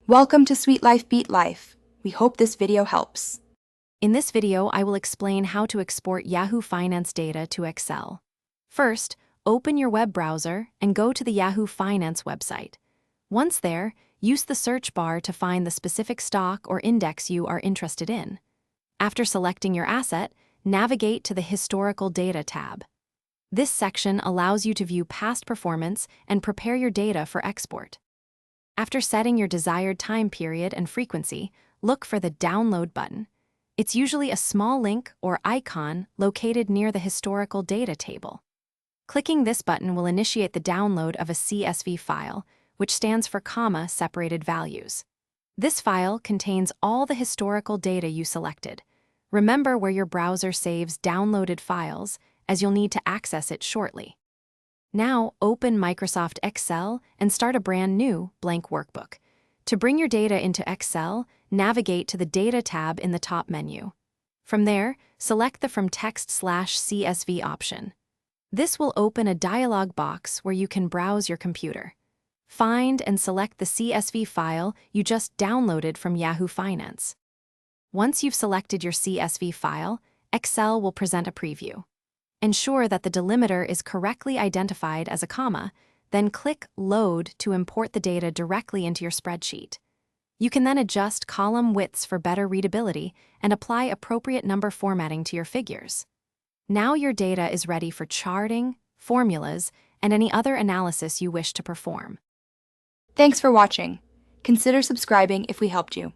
Welcome to Sweet Life Beat Life. We hope this video helps. In this video, I will explain how to export Yahoo Finance data to Excel. First, open your web browser and go to the Yahoo Finance website. Once there, use the search bar to find the specific stock or index you are interested in. After selecting your asset, navigate to the Historical Data tab. This section allows you to view past performance and prepare your data for export. After setting your desired time period and frequency, look for the Download button. It's usually a small link or icon located near the historical data table. Clicking this button will initiate the download of a CSV file, which stands for comma-separated values. This file contains all the historical data you selected. Remember where your browser saves downloaded files, as you'll need to access it shortly. Now, open Microsoft Excel and start a brand new blank workbook. To bring your data into Excel, navigate to the Data tab in the top menu. From there, select the From Text/CSV option. This will open a dialog box where you can browse your computer. Find and select the CSV file you just downloaded from Yahoo Finance. Once you've selected your CSV file, Excel will present a preview. Ensure that the delimiter is correctly identified as a comma, then click Load to import the data directly into your spreadsheet. You can then adjust column widths for better readability and apply appropriate number formatting to your figures. Now your data is ready for charting, formulas, and any other analysis you wish to perform. Thanks for watching. Consider subscribing if we helped you.